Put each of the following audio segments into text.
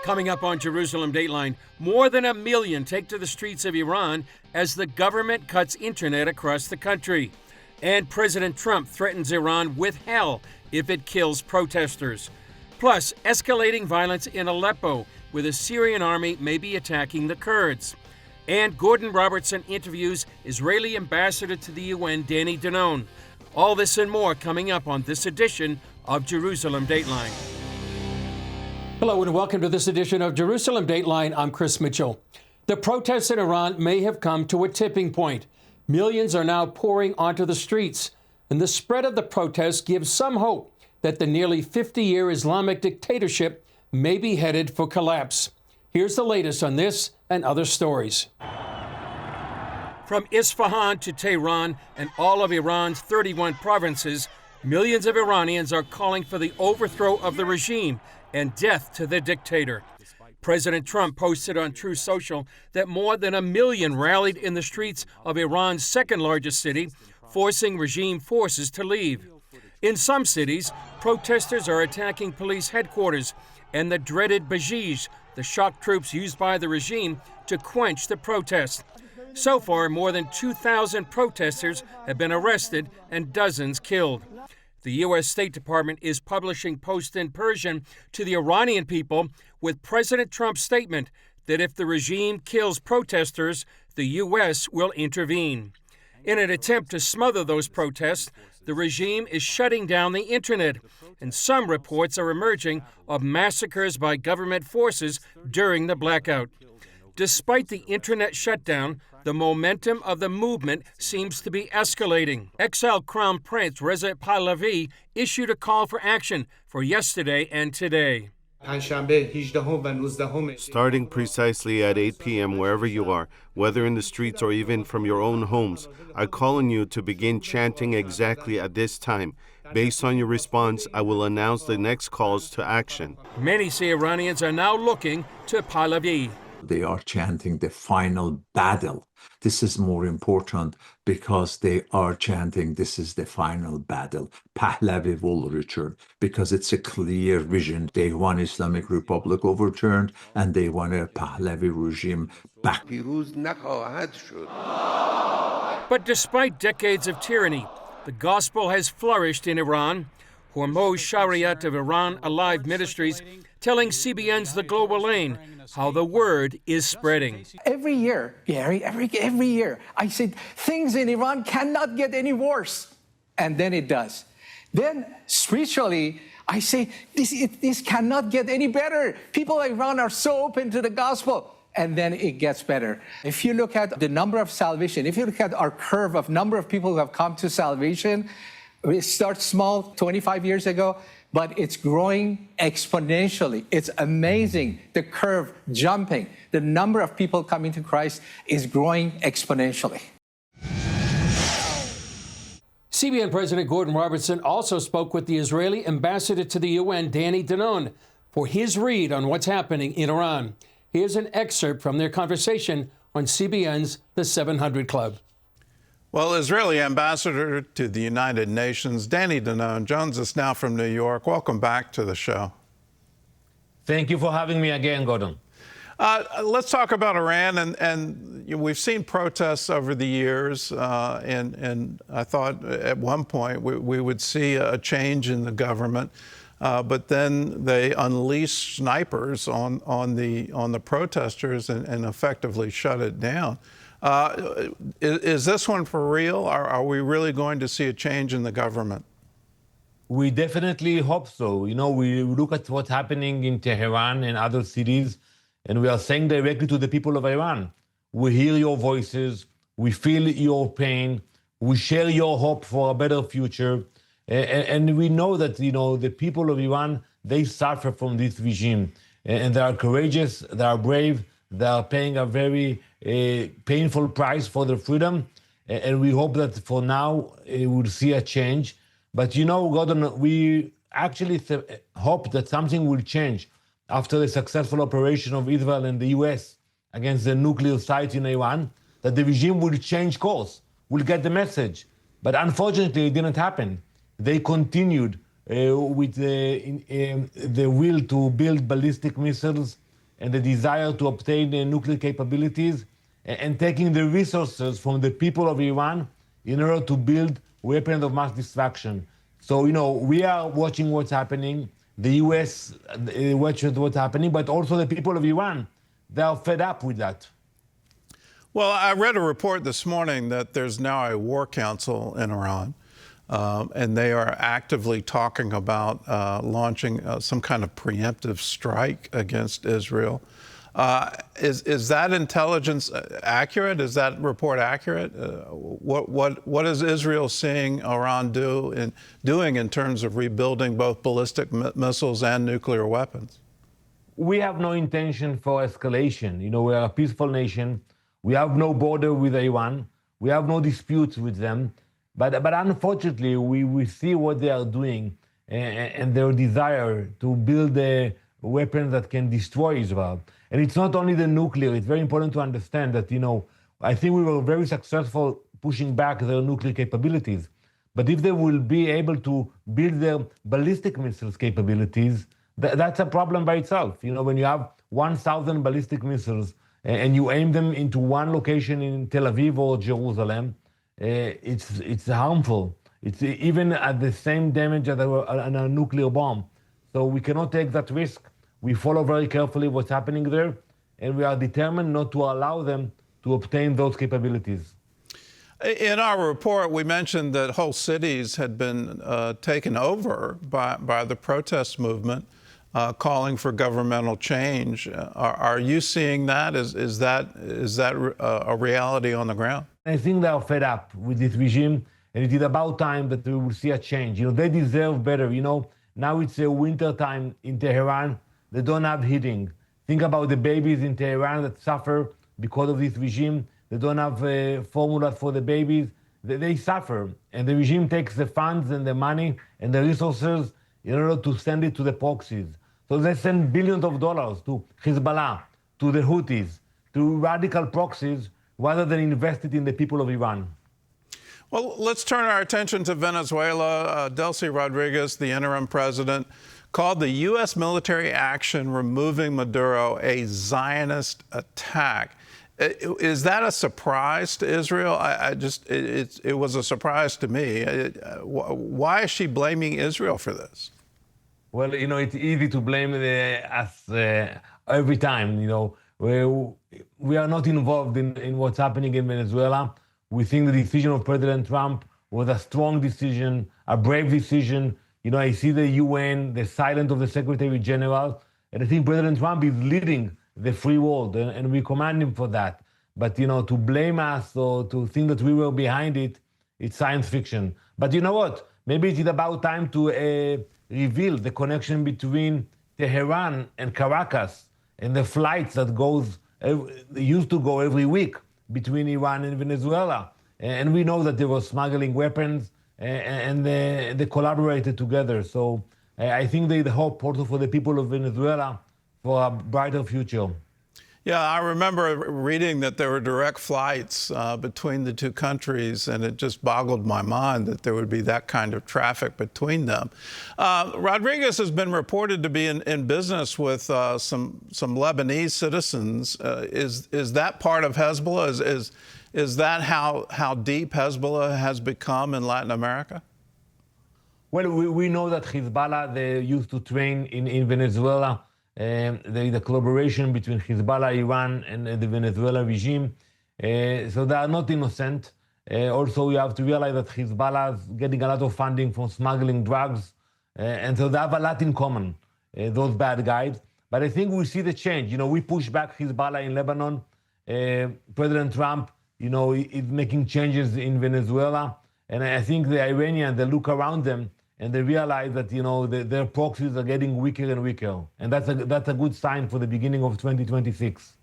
Coming up on Jerusalem Dateline, more than 1 million take to the streets of Iran as the government cuts internet across the country. And President Trump threatens Iran with hell if it kills protesters. Plus, escalating violence in Allepo, where the Syrian army may be attacking the Kurds. And Gordon Robertson interviews Israeli ambassador to the UN, Danon. All this and more coming up on this edition of Jerusalem Dateline. Hello and welcome to this edition of Jerusalem Dateline. I'm Chris Mitchell. The protests in Iran may have come to a tipping point. Millions are now pouring onto the streets, and the spread of the protests gives some hope that the nearly 50-year Islamic dictatorship may be headed for collapse. Here's the latest on this and other stories. From Isfahan to Tehran and all of Iran's 31 provinces, millions of Iranians are calling for the overthrow of the regime and death to the dictator. President Trump posted on Truth Social that more than 1 million rallied in the streets of Iran's second largest city, forcing regime forces to leave. In some cities, protesters are attacking police headquarters and the dreaded Bajij, the shock troops used by the regime to quench the protests. So far, more than 2,000 protesters have been arrested and dozens killed. The U.S. State Department is publishing posts in Persian to the Iranian people with President Trump's statement that if the regime kills protesters, the U.S. will intervene. In an attempt to smother those protests, the regime is shutting down the internet, and some reports are emerging of massacres by government forces during the blackout. Despite the internet shutdown, the momentum of the movement seems to be escalating. Exiled Crown Prince Reza Pahlavi issued a call for action for yesterday and today. Starting precisely at 8 p.m. wherever you are, whether in the streets or even from your own homes, I call on you to begin chanting exactly at this time. Based on your response, I will announce the next calls to action. Many say Iranians are now looking to Pahlavi. They are chanting the final battle. This is more important because they are chanting this is the final battle. Pahlavi will return because it's a clear vision. They want Islamic Republic overturned and they want a Pahlavi regime back. But despite decades of tyranny, the gospel has flourished in Iran. Hormoz Shariat of Iran Alive Ministries telling CBN's The Global Lane how the word is spreading. Every year, Gary, every year, I said things in Iran cannot get any worse. And then it does. Then spiritually, I say this cannot get any better. People in Iran are so open to the gospel. And then it gets better. If you look at the number of salvation, if you look at our curve of number of people who have come to salvation, it starts small 25 years ago, but it's growing exponentially. It's amazing. The curve jumping. The number of people coming to Christ is growing exponentially. CBN President Gordon Robertson also spoke with the Israeli ambassador to the UN, Danon, for his read on what's happening in Iran. Here's an excerpt from their conversation on CBN's The 700 Club. Well, Israeli ambassador to the United Nations, Danon, joins us now from New York. Welcome back to the show. Thank you for having me again, Gordon. Let's talk about Iran, and we've seen protests over the years, and I thought at one point we would see a change in the government, but then they unleashed snipers on the protesters and effectively shut it down. Is this one for real? Are we really going to see a change in the government? We definitely hope so. You know, we look at what's happening in Tehran and other cities, and we are saying directly to the people of Iran, we hear your voices, we feel your pain, we share your hope for a better future, and we know that, you know, the people of Iran, they suffer from this regime, and they are courageous, they are brave, they are paying a very painful price for their freedom, and we hope that for now we will see a change. But you know, Gordon, we actually hope that something will change after the successful operation of Israel and the US against the nuclear site in Iran, that the regime will change course, will get the message. But unfortunately, it didn't happen. They continued with the will to build ballistic missiles and the desire to obtain nuclear capabilities and taking the resources from the people of Iran in order to build weapons of mass destruction. So, we are watching what's happening. The U.S. watches what's happening, but also the people of Iran, they are fed up with that. Well, I read a report this morning that there's now a war council in Iran, and they are actively talking about launching some kind of preemptive strike against Israel. Is that intelligence accurate? Is that report accurate? What is Israel seeing Iran doing in terms of rebuilding both ballistic missiles and nuclear weapons? We have no intention for escalation. We are a peaceful nation. We have no border with Iran. We have no disputes with them. But unfortunately, we see what they are doing and their desire to build weapons that can destroy Israel. And it's not only the nuclear. It's very important to understand that, I think we were very successful pushing back their nuclear capabilities. But if they will be able to build their ballistic missiles capabilities, that's a problem by itself. When you have 1,000 ballistic missiles and you aim them into one location in Tel Aviv or Jerusalem, it's harmful. It's even at the same damage as a nuclear bomb. So we cannot take that risk. We follow very carefully what's happening there, and we are determined not to allow them to obtain those capabilities. In our report, we mentioned that whole cities had been taken over by the protest movement, calling for governmental change. Are you seeing that? Is that a reality on the ground? I think they are fed up with this regime, and it is about time that we will see a change. They deserve better. Now it's winter time in Tehran. They don't have heating. Think about the babies in Tehran that suffer because of this regime. They don't have formula for the babies. They suffer. And the regime takes the funds and the money and the resources in order to send it to the proxies. So they send billions of dollars to Hezbollah, to the Houthis, to radical proxies, rather than invest it in the people of Iran. Well, let's turn our attention to Venezuela. Delcy Rodriguez, the interim president, called the U.S. military action removing Maduro a Zionist attack. Is that a surprise to Israel? It was a surprise to me. Why is she blaming Israel for this? Well, it's easy to blame us every time. We are not involved in what's happening in Venezuela. We think the decision of President Trump was a strong decision, a brave decision. I see the UN, the silence of the Secretary General, and I think President Trump is leading the free world, and we commend him for that. But, to blame us or to think that we were behind it, it's science fiction. But you know what? Maybe it is about time to reveal the connection between Tehran and Caracas and the flights that used to go every week between Iran and Venezuela. And we know that they were smuggling weapons and they collaborated together. So I think they hope also for the people of Venezuela for a brighter future. Yeah, I remember reading that there were direct flights between the two countries, and it just boggled my mind that there would be that kind of traffic between them. Rodriguez has been reported to be in business with some Lebanese citizens. Is that part of Hezbollah? Is that how deep Hezbollah has become in Latin America? Well, we know that Hezbollah, they used to train in Venezuela. There is a collaboration between Hezbollah, Iran, and the Venezuela regime. So they are not innocent. Also, you have to realize that Hezbollah is getting a lot of funding from smuggling drugs. And so they have a lot in common, those bad guys. But I think we see the change. We push back Hezbollah in Lebanon. President Trump, is making changes in Venezuela. And I think the Iranians, they look around them and they realize that, their proxies are getting weaker and weaker. And that's a good sign for the beginning of 2026.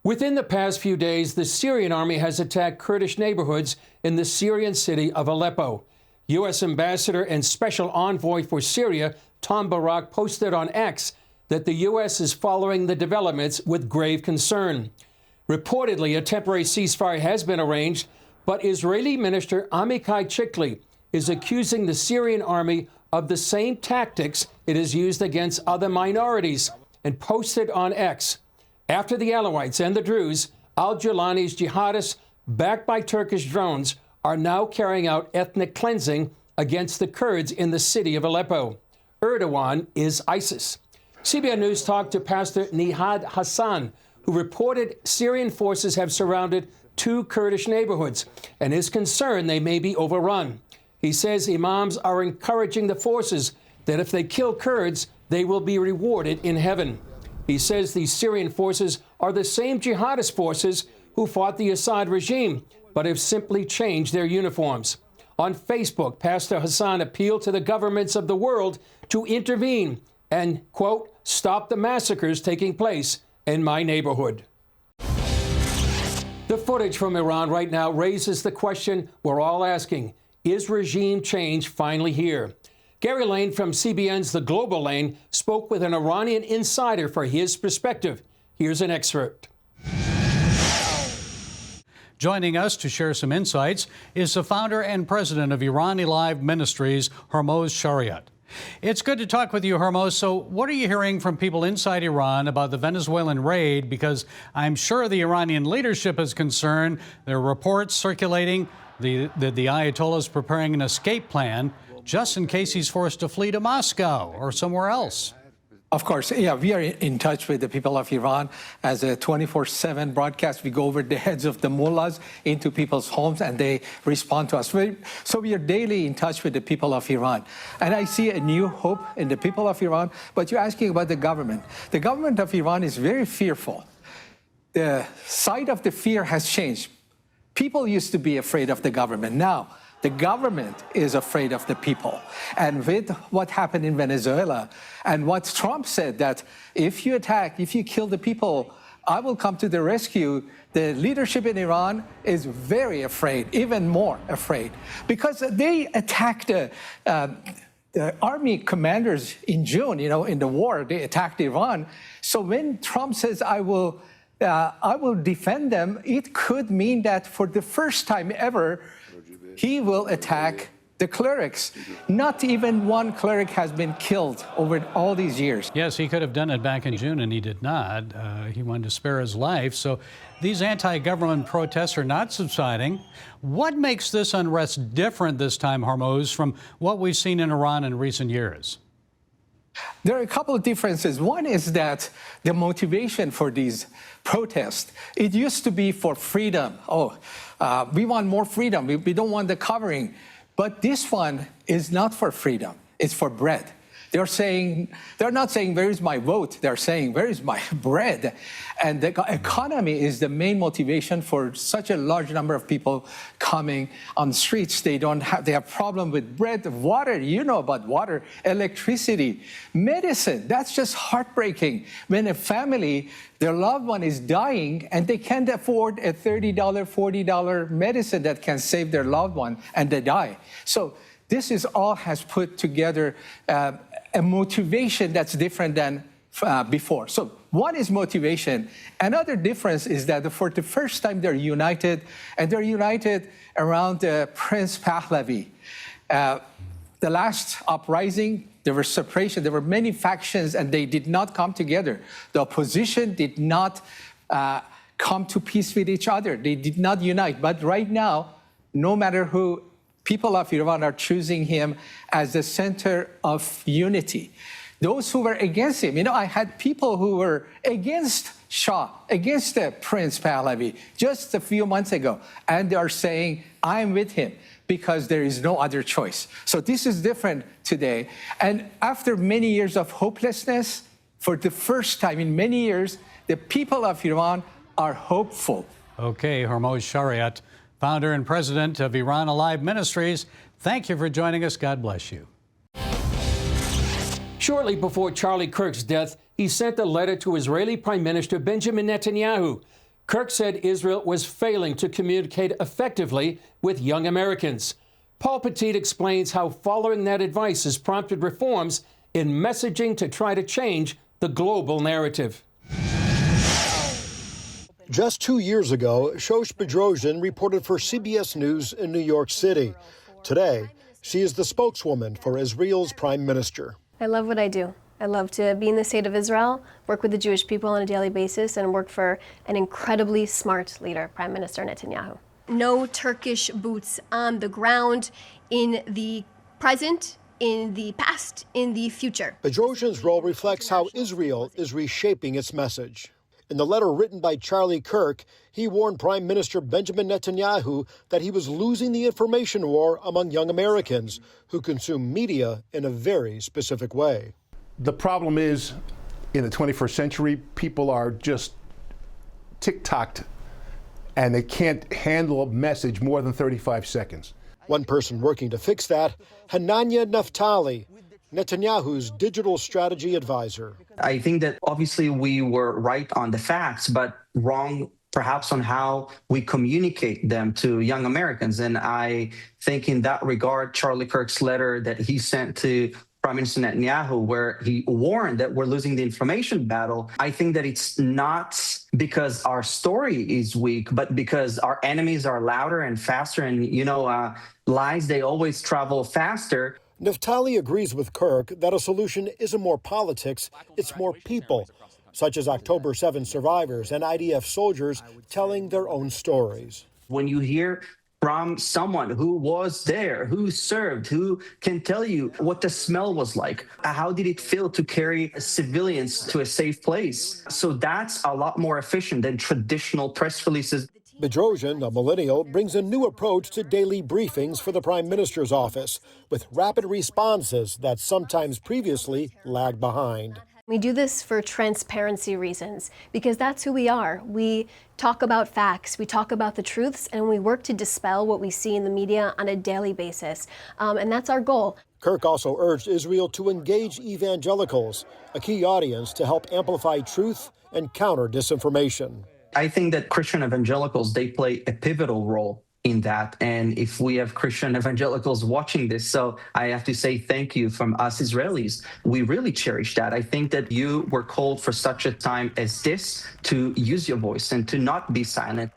Within the past few days, the Syrian army has attacked Kurdish neighborhoods in the Syrian city of Allepo. U.S. Ambassador and Special Envoy for Syria, Tom Barak, posted on X that the U.S. is following the developments with grave concern. Reportedly, a temporary ceasefire has been arranged, but Israeli Minister Amichai Chikli is accusing the Syrian army of the same tactics it is used against other minorities, and posted on X. After the Alawites and the Druze, al-Julani's jihadists, backed by Turkish drones, are now carrying out ethnic cleansing against the Kurds in the city of Allepo. Erdogan is ISIS. CBN News talked to Pastor Nihad Hassan, who reported Syrian forces have surrounded 2 Kurdish neighborhoods and is concerned they may be overrun. He says imams are encouraging the forces that if they kill Kurds, they will be rewarded in heaven. He says these Syrian forces are the same jihadist forces who fought the Assad regime, but have simply changed their uniforms. On Facebook, Pastor Hassan appealed to the governments of the world to intervene and, quote, stop the massacres taking place in my neighborhood. The footage from Iran right now raises the question we're all asking. Is regime change finally here? Gary Lane from CBN's The Global Lane spoke with an Iranian insider for his perspective. Here's an excerpt. Joining us to share some insights is the founder and president of Iran Alive Ministries, Hormoz Shariat. It's good to talk with you, Hormoz. So what are you hearing from people inside Iran about the Venezuelan raid? Because I'm sure the Iranian leadership is concerned. There are reports circulating that the Ayatollah is preparing an escape plan just in case he's forced to flee to Moscow or somewhere else. Of course, yeah, we are in touch with the people of Iran. As a 24/7 broadcast, we go over the heads of the mullahs into people's homes and they respond to us. So we are daily in touch with the people of Iran. And I see a new hope in the people of Iran. But you're asking about the government. The government of Iran is very fearful. The side of the fear has changed. People used to be afraid of the government. Now, the government is afraid of the people. And with what happened in Venezuela and what Trump said, that if you attack, if you kill the people, I will come to the rescue, the leadership in Iran is very afraid, even more afraid, because they attacked the army commanders in June, in the war, they attacked Iran. So when Trump says, I will defend them, it could mean that for the first time ever, he will attack the clerics. Not even one cleric has been killed over all these years. Yes, he could have done it back in June, and he did not. He wanted to spare his life. So these anti-government protests are not subsiding. What makes this unrest different this time, Hormoz, from what we've seen in Iran in recent years? There are a couple of differences. One is that the motivation for these protests, it used to be for freedom. We want more freedom. We don't want the covering. But this one is not for freedom. It's for bread. They're not saying, where is my vote? They're saying, where is my bread? And the economy is the main motivation for such a large number of people coming on the streets. They have problem with bread, water, you know about water, electricity, medicine. That's just heartbreaking. When a family, their loved one is dying and they can't afford a $30, $40 medicine that can save their loved one and they die. So this is all has put together a motivation that's different than before. So one is motivation. Another difference is that for the first time they're united, and they're united around Prince Pahlavi. The last uprising, there was separation. There were many factions, and they did not come together. The opposition did not come to peace with each other. They did not unite. But right now, no matter who, people of Iran are choosing him as the center of unity. Those who were against him, I had people who were against Shah, against the Prince Pahlavi just a few months ago, and they are saying, I'm with him because there is no other choice. So this is different today. And after many years of hopelessness, for the first time in many years, the people of Iran are hopeful. Okay, Hormoz Shariat, founder and president of Iran Alive Ministries. Thank you for joining us. God bless you. Shortly before Charlie Kirk's death, he sent a letter to Israeli Prime Minister Benjamin Netanyahu. Kirk said Israel was failing to communicate effectively with young Americans. Paul Petit explains how following that advice has prompted reforms in messaging to try to change the global narrative. Just 2 years ago, Shosh Bedrosian reported for CBS News in New York City. Today, she is the spokeswoman for Israel's prime minister. I love what I do. I love to be in the state of Israel, work with the Jewish people on a daily basis, and work for an incredibly smart leader, Prime Minister Netanyahu. No Turkish boots on the ground in the present, in the past, in the future. Bedrosian's role reflects how Israel is reshaping its message. In the letter written by Charlie Kirk, he warned Prime Minister Benjamin Netanyahu that he was losing the information war among young Americans who consume media in a very specific way. The problem is, in the 21st century, people are just tick-tocked, and they can't handle a message more than 35 seconds. One person working to fix that, Hananya Naftali, Netanyahu's digital strategy advisor. I think that obviously we were right on the facts, but wrong perhaps on how we communicate them to young Americans. And I think in that regard, Charlie Kirk's letter that he sent to Prime Minister Netanyahu, where he warned that we're losing the information battle, I think that it's not because our story is weak, but because our enemies are louder and faster. And, lies, they always travel faster. Naftali agrees with Kirk that a solution isn't more politics, it's more people, such as October 7 survivors and IDF soldiers telling their own stories. When you hear from someone who was there, who served, who can tell you what the smell was like, how did it feel to carry civilians to a safe place? So that's a lot more efficient than traditional press releases. Bedrosian, a millennial, brings a new approach to daily briefings for the Prime Minister's office, with rapid responses that sometimes previously lagged behind. We do this for transparency reasons, because that's who we are. We talk about facts, we talk about the truths, and we work to dispel what we see in the media on a daily basis. And that's our goal. Kirk also urged Israel to engage evangelicals, a key audience to help amplify truth and counter disinformation. I think that Christian evangelicals, they play a pivotal role in that. And if we have Christian evangelicals watching this, so I have to say thank you from us Israelis. We really cherish that. I think that you were called for such a time as this to use your voice and to not be silent.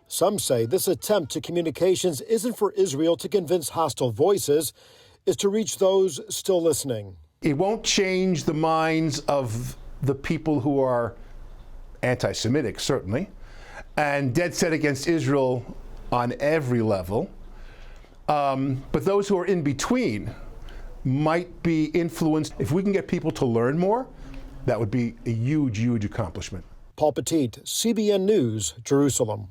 Some say this attempt to communications isn't for Israel to convince hostile voices, it's to reach those still listening. It won't change the minds of the people who are anti-Semitic, certainly, and dead set against Israel on every level. But those who are in between might be influenced. If we can get people to learn more, that would be a huge, huge accomplishment. Paul Petit, CBN News, Jerusalem.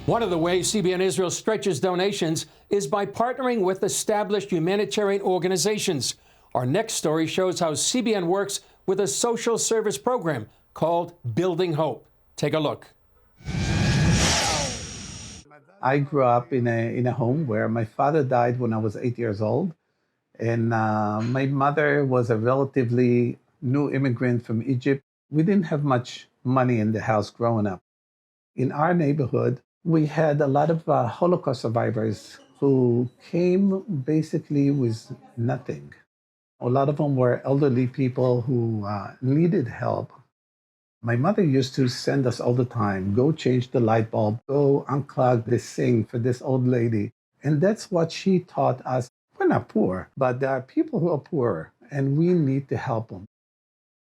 One of the ways CBN Israel stretches donations is by partnering with established humanitarian organizations. Our next story shows how CBN works with a social service program called Building Hope. Take a look. I grew up in a home where my father died when I was 8 years old, and my mother was a relatively new immigrant from Egypt. We didn't have much money in the house growing up. In our neighborhood, we had a lot of Holocaust survivors who came basically with nothing. A lot of them were elderly people who needed help. My mother used to send us all the time, go change the light bulb, go unclog the sink for this old lady. And that's what she taught us. We're not poor, but there are people who are poor, and we need to help them.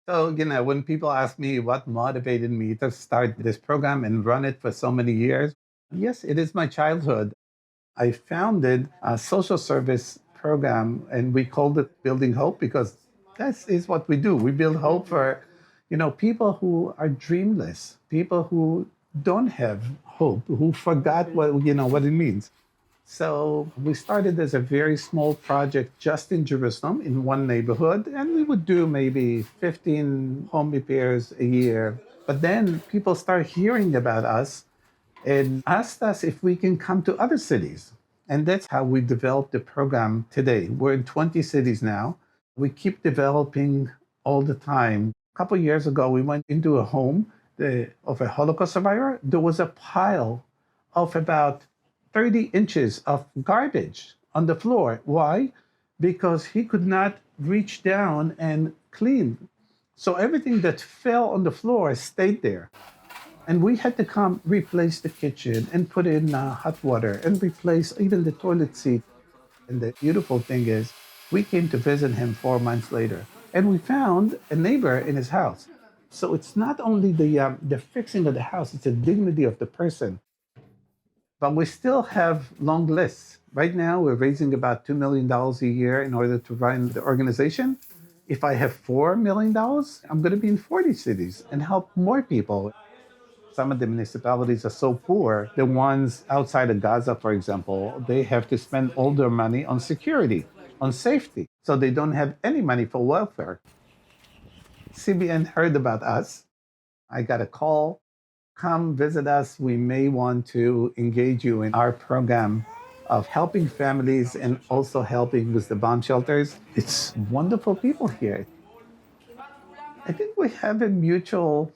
So, when people ask me what motivated me to start this program and run it for so many years, yes, it is my childhood. I founded a social service program, and we called it Building Hope because that is what we do. We build hope for, people who are dreamless, people who don't have hope, who forgot what it means. So we started as a very small project just in Jerusalem in one neighborhood, and we would do maybe 15 home repairs a year. But then people started hearing about us and asked us if we can come to other cities. And that's how we developed the program today. We're in 20 cities now. We keep developing all the time. A couple of years ago, we went into a home of a Holocaust survivor. There was a pile of about 30 inches of garbage on the floor. Why? Because he could not reach down and clean. So everything that fell on the floor stayed there. And we had to come replace the kitchen and put in hot water and replace even the toilet seat. And the beautiful thing is, We came to visit him 4 months later, and we found a neighbor in his house. So it's not only the fixing of the house, it's the dignity of the person. But we still have long lists. Right now, we're raising about $2 million a year in order to run the organization. If I have $4 million, I'm going to be in 40 cities and help more people. Some of the municipalities are so poor, the ones outside of Gaza, for example, they have to spend all their money on security, on safety. So they don't have any money for welfare. CBN heard about us. I got a call. Come visit us. We may want to engage you in our program of helping families and also helping with the bomb shelters. It's wonderful people here. I think we have a mutual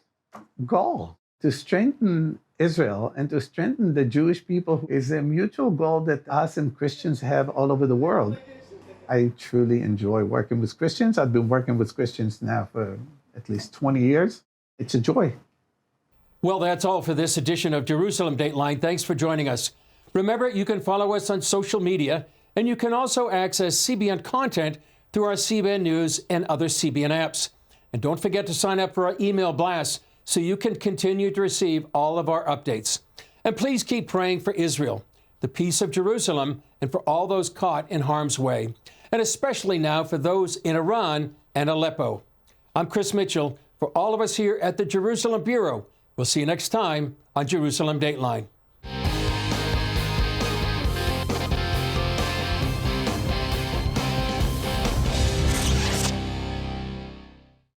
goal. To strengthen Israel and to strengthen the Jewish people is a mutual goal that us and Christians have all over the world. I truly enjoy working with Christians. I've been working with Christians now for at least 20 years. It's a joy. Well, that's all for this edition of Jerusalem Dateline. Thanks for joining us. Remember, you can follow us on social media, and you can also access CBN content through our CBN News and other CBN apps. And don't forget to sign up for our email blasts so you can continue to receive all of our updates. And please keep praying for Israel, the peace of Jerusalem, and for all those caught in harm's way, and especially now for those in Iran and Allepo. I'm Chris Mitchell. For all of us here at the Jerusalem Bureau, we'll see you next time on Jerusalem Dateline.